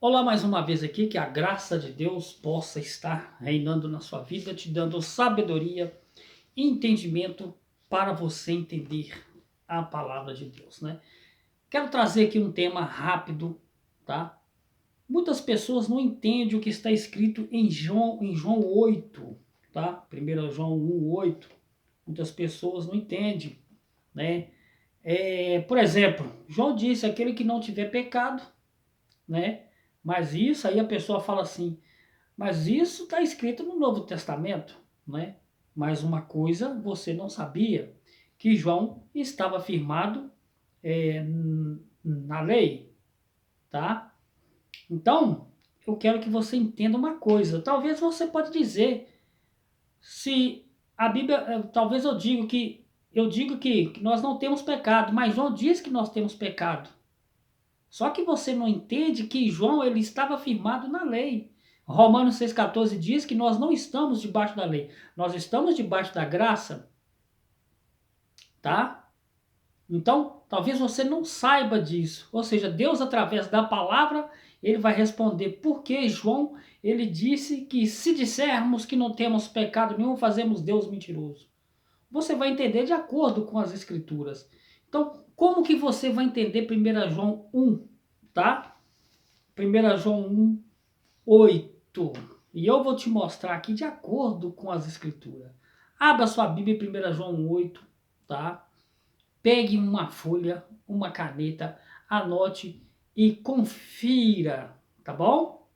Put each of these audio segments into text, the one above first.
Olá mais uma vez aqui, que a graça de Deus possa estar reinando na sua vida, te dando sabedoria e entendimento para você entender a palavra de Deus, né? Quero trazer aqui um tema rápido, tá? Muitas pessoas não entendem o que está escrito em João 8, tá? 1 João 1:8. Muitas pessoas não entendem, né? Por exemplo, João disse, aquele que não tiver pecado, né? Mas isso aí a pessoa fala assim, mas isso está escrito no Novo Testamento, né? Mas uma coisa você não sabia, que João estava firmado na lei, tá? Então, eu quero que você entenda uma coisa. Talvez você pode dizer, se a Bíblia, talvez eu digo que nós não temos pecado, mas João diz que nós temos pecado. Só que você não entende que João ele estava firmado na lei. Romanos 6,14 diz que nós não estamos debaixo da lei, nós estamos debaixo da graça, tá? Então, talvez você não saiba disso. Ou seja, Deus através da palavra, ele vai responder por que João, ele disse que se dissermos que não temos pecado nenhum, fazemos Deus mentiroso. Você vai entender de acordo com as escrituras. Então, como que você vai entender 1 João 1, tá? 1 João 1:8. E eu vou te mostrar aqui de acordo com as escrituras. Abra sua Bíblia em 1 João 1:8, tá? Pegue uma folha, uma caneta, anote e confira, tá bom?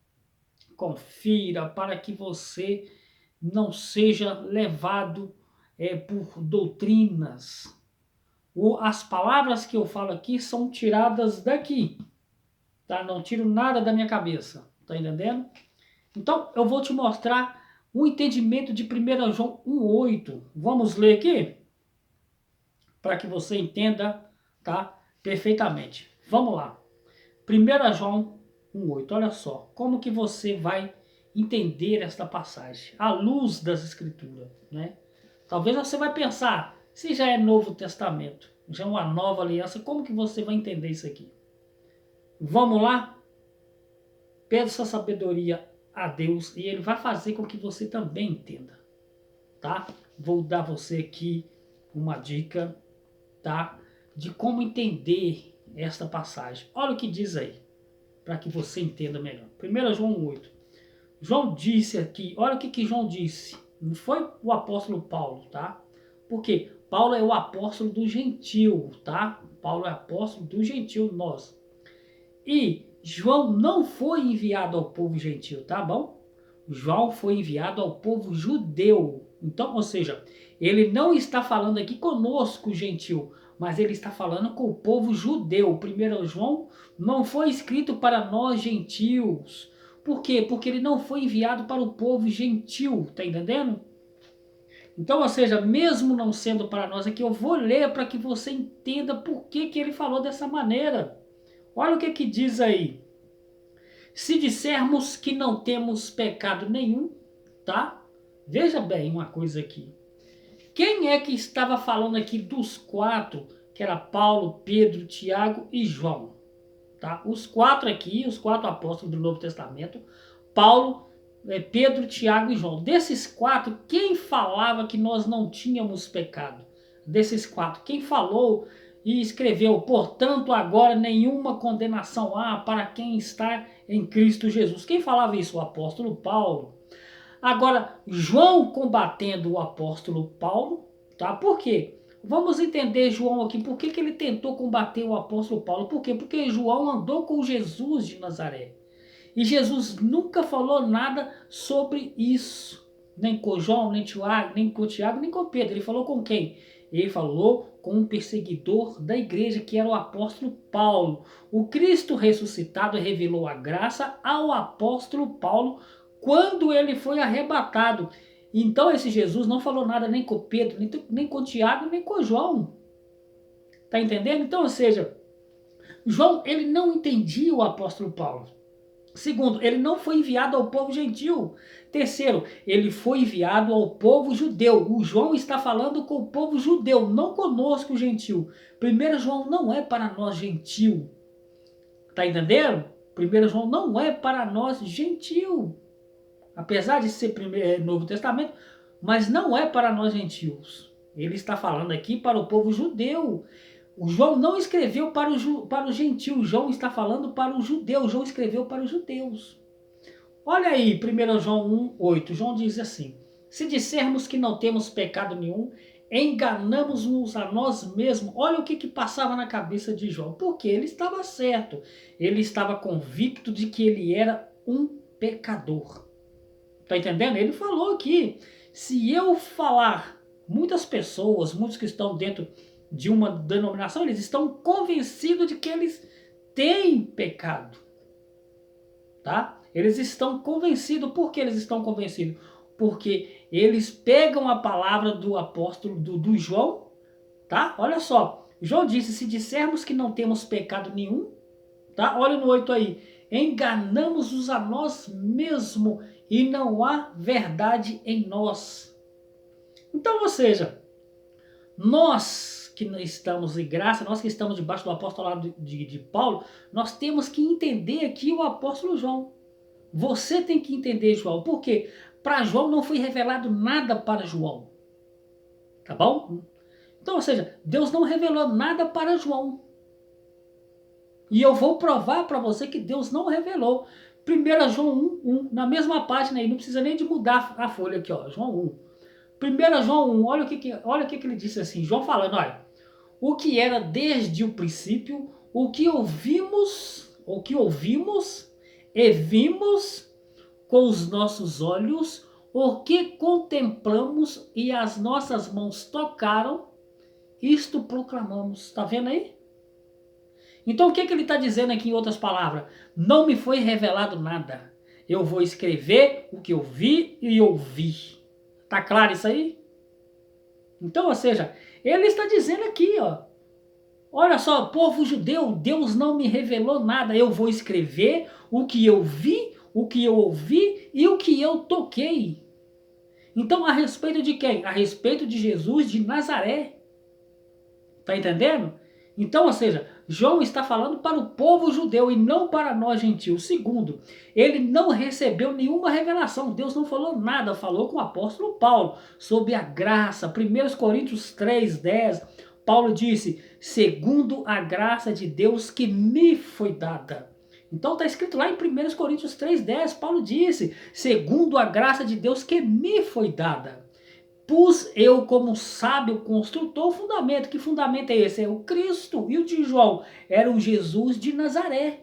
Confira para que você não seja levado por doutrinas. As palavras que eu falo aqui são tiradas daqui, tá? Não tiro nada da minha cabeça, tá entendendo? Então, eu vou te mostrar o entendimento de 1 João 1:8. Vamos ler aqui? Para que você entenda, tá? Perfeitamente. Vamos lá. 1 João 1:8. Olha só, como que você vai entender esta passagem à luz das escrituras, né? Talvez você vai pensar, se já é Novo Testamento, já é uma nova aliança, como que você vai entender isso aqui? Vamos lá? Peça sabedoria a Deus e Ele vai fazer com que você também entenda, tá? Vou dar você aqui uma dica, tá? De como entender esta passagem. Olha o que diz aí, para que você entenda melhor. 1 João 1:8. João disse aqui, olha o que João disse. Não foi o apóstolo Paulo, tá? Porque Paulo é o apóstolo do gentil, tá? Paulo é apóstolo do gentil, nós. E João não foi enviado ao povo gentil, tá bom? João foi enviado ao povo judeu. Então, ou seja, ele não está falando aqui conosco, gentil, mas ele está falando com o povo judeu. 1 João não foi escrito para nós gentios. Por quê? Porque ele não foi enviado para o povo gentil, tá entendendo? Então, ou seja, mesmo não sendo para nós aqui, eu vou ler para que você entenda por que ele falou dessa maneira. Olha o que diz aí. Se dissermos que não temos pecado nenhum, tá? Veja bem uma coisa aqui. Quem é que estava falando aqui dos quatro, que era Paulo, Pedro, Tiago e João? Tá? Os quatro aqui, os quatro apóstolos do Novo Testamento, Paulo, Pedro, Tiago e João. Desses quatro, quem falava que nós não tínhamos pecado? Desses quatro, quem falou e escreveu, portanto, agora nenhuma condenação há para quem está em Cristo Jesus. Quem falava isso? O apóstolo Paulo. Agora, João combatendo o apóstolo Paulo, tá? Por quê? Vamos entender João aqui, por que ele tentou combater o apóstolo Paulo? Por quê? Porque João andou com Jesus de Nazaré. E Jesus nunca falou nada sobre isso. Nem com João, nem com Tiago, nem com Pedro. Ele falou com quem? Ele falou com um perseguidor da igreja, que era o apóstolo Paulo. O Cristo ressuscitado revelou a graça ao apóstolo Paulo quando ele foi arrebatado. Então esse Jesus não falou nada nem com Pedro, nem com Tiago, nem com João. Tá entendendo? Então, ou seja, João ele não entendia o apóstolo Paulo. Segundo, ele não foi enviado ao povo gentil. Terceiro, ele foi enviado ao povo judeu. O João está falando com o povo judeu, não conosco, o gentil. 1 João não é para nós gentil. Tá entendendo? 1 João não é para nós gentil. Apesar de ser Novo Testamento, mas não é para nós gentios. Ele está falando aqui para o povo judeu. O João não escreveu para o gentil, João está falando para o judeu. João escreveu para os judeus. Olha aí, 1 João 1:8. João diz assim: se dissermos que não temos pecado nenhum, enganamos-nos a nós mesmos. Olha o que passava na cabeça de João. Porque ele estava certo. Ele estava convicto de que ele era um pecador. Tá entendendo? Ele falou aqui, se eu falar, muitas pessoas, muitos que estão dentro de uma denominação, eles estão convencidos de que eles têm pecado. Tá? Eles estão convencidos. Por que eles estão convencidos? Porque eles pegam a palavra do apóstolo, do João, tá? Olha só, João disse, se dissermos que não temos pecado nenhum, tá? Olha no 8 aí, enganamos-nos a nós mesmos e não há verdade em nós. Então, ou seja, nós que estamos em graça, nós que estamos debaixo do apostolado de Paulo, nós temos que entender aqui o apóstolo João. Você tem que entender João. Por quê? Para João não foi revelado nada para João. Tá bom? Então, ou seja, Deus não revelou nada para João. E eu vou provar para você que Deus não revelou. 1 João 1:1, na mesma página aí, não precisa nem de mudar a folha aqui, ó, João 1. 1 João 1, olha o que ele disse assim, João falando, olha, o que era desde o princípio, o que ouvimos e vimos com os nossos olhos, o que contemplamos e as nossas mãos tocaram, isto proclamamos. Está vendo aí? Então o que ele está dizendo aqui em outras palavras? Não me foi revelado nada. Eu vou escrever o que eu vi e ouvi. Tá claro isso aí? Então, ou seja, ele está dizendo aqui, ó. Olha só, povo judeu, Deus não me revelou nada. Eu vou escrever o que eu vi, o que eu ouvi e o que eu toquei. Então, a respeito de quem? A respeito de Jesus de Nazaré. Tá entendendo? Então, ou seja, João está falando para o povo judeu e não para nós gentios. Segundo, ele não recebeu nenhuma revelação. Deus não falou nada. Falou com o apóstolo Paulo sobre a graça. 1 Coríntios 3:10, Paulo disse, segundo a graça de Deus que me foi dada. Então está escrito lá em 1 Coríntios 3:10, Paulo disse, segundo a graça de Deus que me foi dada. Pus eu como sábio construtor o fundamento. Que fundamento é esse? É o Cristo. E o de João? Era o Jesus de Nazaré.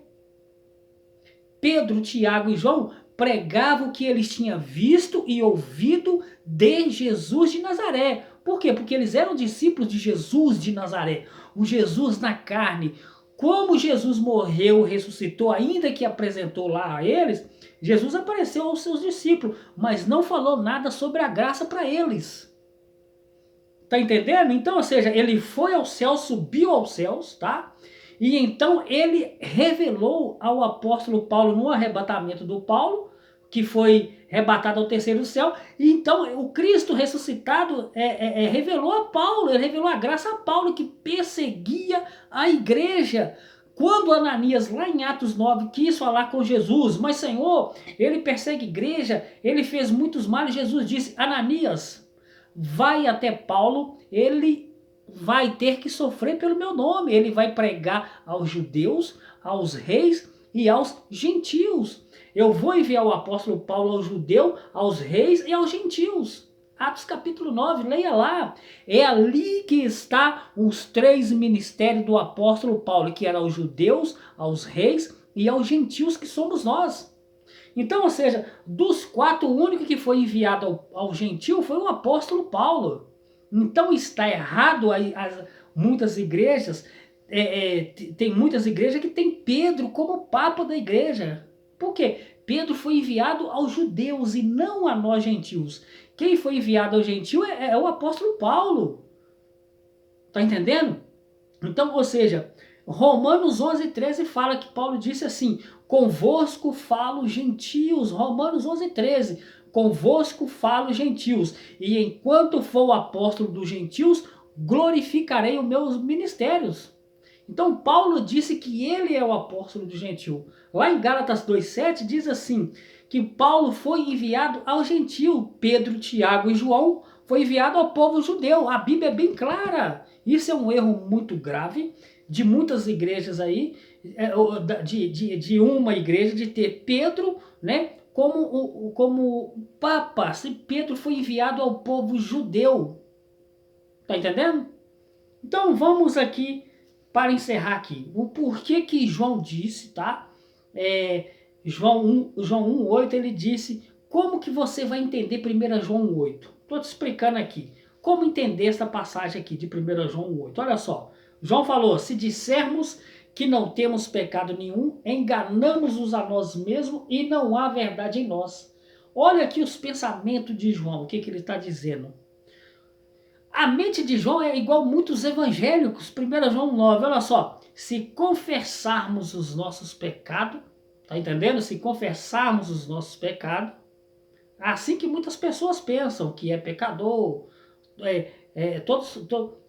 Pedro, Tiago e João pregavam o que eles tinham visto e ouvido de Jesus de Nazaré. Por quê? Porque eles eram discípulos de Jesus de Nazaré. O Jesus na carne. Como Jesus morreu, ressuscitou, ainda que apresentou lá a eles, Jesus apareceu aos seus discípulos, mas não falou nada sobre a graça para eles. Tá entendendo? Então, ou seja, ele foi ao céu, subiu aos céus, tá? E então ele revelou ao apóstolo Paulo no arrebatamento do Paulo, que foi arrebatado ao terceiro céu. E então o Cristo ressuscitado revelou a Paulo, ele revelou a graça a Paulo, que perseguia a igreja. Quando Ananias, lá em Atos 9, quis falar com Jesus, mas Senhor, ele persegue a igreja, ele fez muitos males, Jesus disse, Ananias, vai até Paulo, ele vai ter que sofrer pelo meu nome, ele vai pregar aos judeus, aos reis e aos gentios. Eu vou enviar o apóstolo Paulo ao judeu, aos reis e aos gentios. Atos capítulo 9, leia lá. É ali que está os 3 ministérios do apóstolo Paulo, que era aos judeus, aos reis e aos gentios, que somos nós. Então, ou seja, dos 4, o único que foi enviado ao gentil foi o apóstolo Paulo. Então está errado muitas igrejas, tem muitas igrejas que tem Pedro como papa da igreja. Por quê? Pedro foi enviado aos judeus e não a nós gentios. Quem foi enviado ao gentio é o apóstolo Paulo. Tá entendendo? Então, ou seja, Romanos 11:13 fala que Paulo disse assim, convosco falo gentios. Romanos 11:13, convosco falo gentios. E enquanto for o apóstolo dos gentios, glorificarei os meus ministérios. Então Paulo disse que ele é o apóstolo do gentil. Lá em Gálatas 2,7 diz assim, que Paulo foi enviado ao gentil. Pedro, Tiago e João foi enviado ao povo judeu. A Bíblia é bem clara. Isso é um erro muito grave de muitas igrejas aí, de uma igreja, de ter Pedro, né, como papa. Se Pedro foi enviado ao povo judeu. Tá entendendo? Então vamos aqui para encerrar aqui. O porquê que João disse, tá? João 1,8, ele disse, como que você vai entender 1 João 1,8? Estou te explicando aqui. Como entender essa passagem aqui de 1 João 1,8? Olha só. João falou, se dissermos que não temos pecado nenhum, enganamos-nos a nós mesmos e não há verdade em nós. Olha aqui os pensamentos de João, o que ele está dizendo. A mente de João é igual muitos evangélicos. 1 João 9, olha só. Se confessarmos os nossos pecados, tá entendendo? Se confessarmos os nossos pecados, assim que muitas pessoas pensam que é pecador,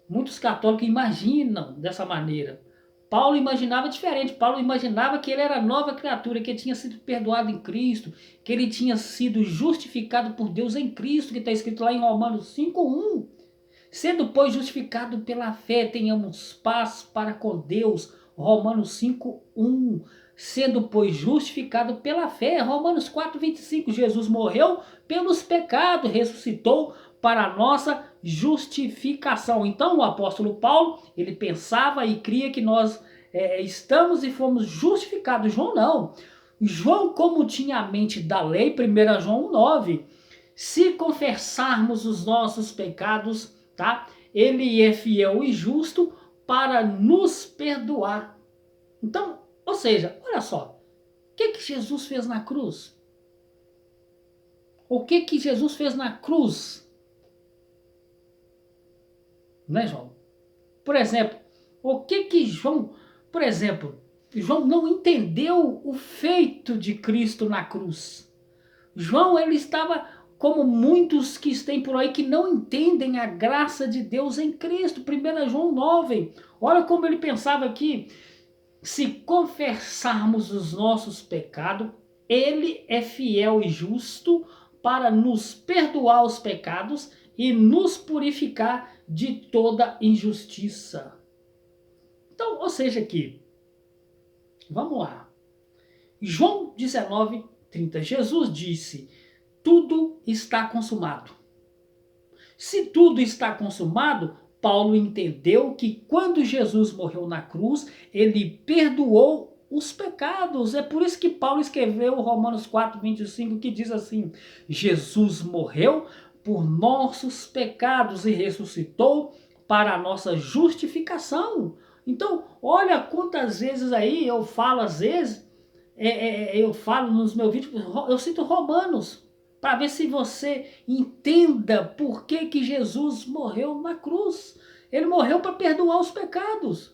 muitos católicos imaginam dessa maneira. Paulo imaginava diferente. Paulo imaginava que ele era nova criatura, que ele tinha sido perdoado em Cristo, que ele tinha sido justificado por Deus em Cristo, que está escrito lá em Romanos 5,1. Sendo, pois, justificado pela fé, tenhamos paz para com Deus. Romanos 5,1. Sendo, pois, justificado pela fé. Romanos 4,25. Jesus morreu pelos pecados, ressuscitou para a nossa justificação. Então, o apóstolo Paulo, ele pensava e cria que nós estamos e fomos justificados. João não. João, como tinha a mente da lei, 1 João 9, se confessarmos os nossos pecados, tá? Ele é fiel e justo para nos perdoar. Então, ou seja, olha só, o que Jesus fez na cruz? O que Jesus fez na cruz? Né, João? Por exemplo, o que João, por exemplo, João não entendeu o feito de Cristo na cruz. João, ele estava como muitos que estão por aí que não entendem a graça de Deus em Cristo. 1 João 9. Olha como ele pensava aqui. Se confessarmos os nossos pecados, ele é fiel e justo para nos perdoar os pecados e nos purificar de toda injustiça. Então, ou seja aqui, vamos lá. João 19:30. Jesus disse, tudo está consumado. Se tudo está consumado, Paulo entendeu que quando Jesus morreu na cruz, ele perdoou os pecados. É por isso que Paulo escreveu Romanos 4:25, que diz assim, Jesus morreu por nossos pecados e ressuscitou para a nossa justificação. Então, olha quantas vezes aí eu falo, às vezes, eu falo nos meus vídeos, eu cito Romanos, para ver se você entenda por que Jesus morreu na cruz. Ele morreu para perdoar os pecados.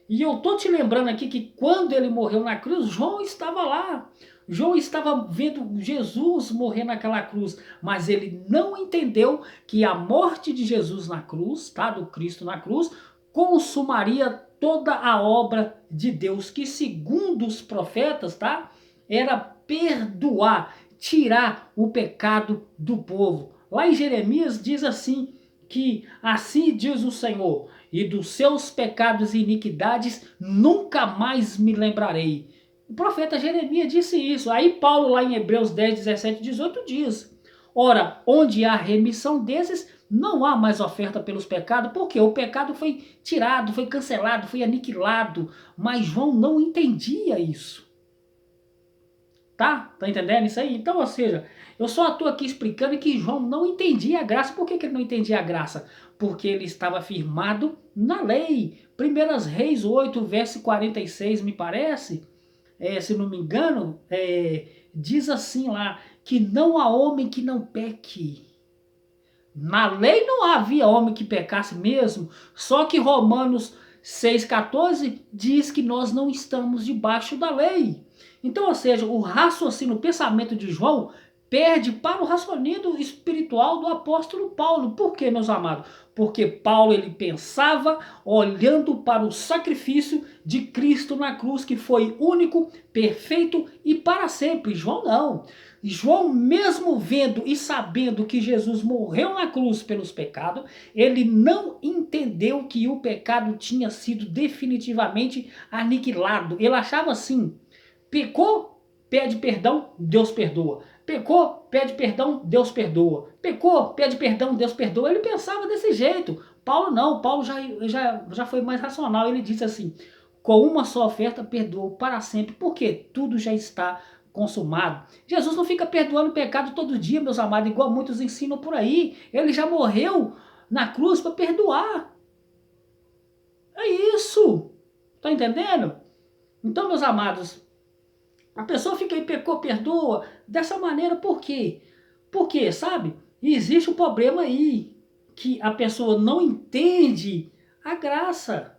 E eu estou te lembrando aqui que quando ele morreu na cruz, João estava lá. João estava vendo Jesus morrer naquela cruz, mas ele não entendeu que a morte de Jesus na cruz, tá, do Cristo na cruz, consumaria toda a obra de Deus, que segundo os profetas, tá, era perdoar, tirar o pecado do povo. Lá em Jeremias diz assim, que assim diz o Senhor, e dos seus pecados e iniquidades nunca mais me lembrarei. O profeta Jeremias disse isso. Aí Paulo lá em Hebreus 10, 17 e 18 diz, ora, onde há remissão desses, não há mais oferta pelos pecados, porque o pecado foi tirado, foi cancelado, foi aniquilado, mas João não entendia isso. Tá entendendo isso aí? Então, ou seja, eu só estou aqui explicando que João não entendia a graça. Por que ele não entendia a graça? Porque ele estava firmado na lei. 1 Reis 8, verso 46, me parece, se não me engano, diz assim lá, que não há homem que não peque. Na lei não havia homem que pecasse mesmo, só que Romanos 6,14 diz que nós não estamos debaixo da lei. Então, ou seja, o raciocínio, o pensamento de João perde para o raciocínio espiritual do apóstolo Paulo. Por quê, meus amados? Porque Paulo ele pensava olhando para o sacrifício de Cristo na cruz, que foi único, perfeito e para sempre. João não. João, mesmo vendo e sabendo que Jesus morreu na cruz pelos pecados, ele não entendeu que o pecado tinha sido definitivamente aniquilado. Ele achava assim: pecou, pede perdão, Deus perdoa. Pecou, pede perdão, Deus perdoa. Pecou, pede perdão, Deus perdoa. Ele pensava desse jeito. Paulo não, Paulo já foi mais racional. Ele disse assim: com uma só oferta perdoou para sempre, porque tudo já está consumado. Jesus não fica perdoando pecado todo dia, meus amados, igual muitos ensinam por aí. Ele já morreu na cruz para perdoar. É isso. Tá entendendo? Então, meus amados, a pessoa fica aí, pecou, perdoa, dessa maneira, por quê? Porque, sabe, existe um problema aí, que a pessoa não entende a graça.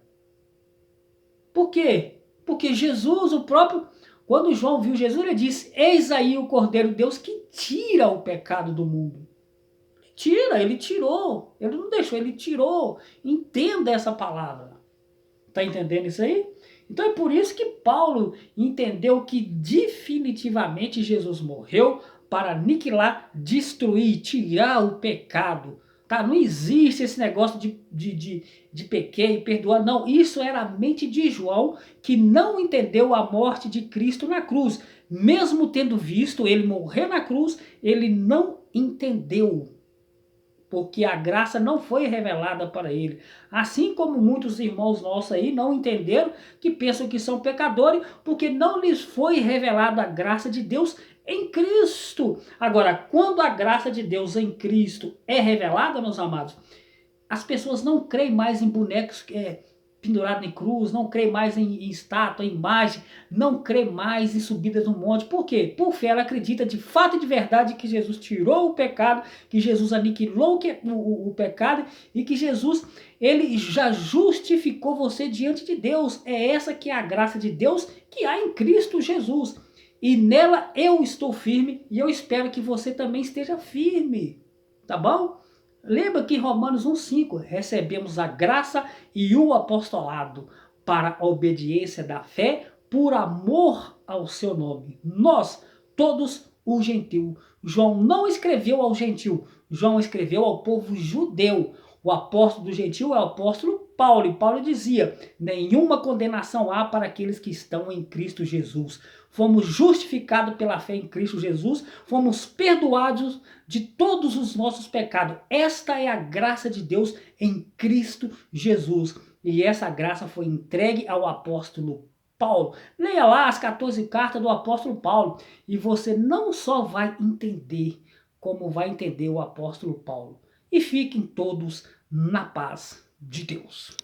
Por quê? Porque Jesus, o próprio, quando João viu Jesus, ele disse: eis aí o Cordeiro de Deus que tira o pecado do mundo. Tira, ele tirou, ele não deixou, ele tirou. Entenda essa palavra. Tá entendendo isso aí? Então é por isso que Paulo entendeu que definitivamente Jesus morreu para aniquilar, destruir, tirar o pecado. Tá? Não existe esse negócio de pequei e perdoar. Não, isso era a mente de João, que não entendeu a morte de Cristo na cruz. Mesmo tendo visto ele morrer na cruz, ele não entendeu, porque a graça não foi revelada para ele. Assim como muitos irmãos nossos aí não entenderam, que pensam que são pecadores, porque não lhes foi revelada a graça de Deus em Cristo. Agora, quando a graça de Deus em Cristo é revelada, meus amados, as pessoas não creem mais em bonecos pendurados em cruz, não creem mais em estátua, em imagem, não creem mais em subidas no monte. Por quê? Por fé, ela acredita de fato e de verdade que Jesus tirou o pecado, que Jesus aniquilou o pecado e que Jesus, ele já justificou você diante de Deus. É essa que é a graça de Deus que há em Cristo Jesus. E nela eu estou firme e eu espero que você também esteja firme. Tá bom? Lembra que em Romanos 1,5 recebemos a graça e o apostolado para a obediência da fé por amor ao seu nome. Nós, todos os gentios. João não escreveu ao gentil, João escreveu ao povo judeu. O apóstolo do gentil é o apóstolo Paulo. E Paulo dizia: nenhuma condenação há para aqueles que estão em Cristo Jesus. Fomos justificados pela fé em Cristo Jesus, fomos perdoados de todos os nossos pecados. Esta é a graça de Deus em Cristo Jesus. E essa graça foi entregue ao apóstolo Paulo. Leia lá as 14 cartas do apóstolo Paulo e você não só vai entender, como vai entender o apóstolo Paulo. E fiquem todos na paz de Deus.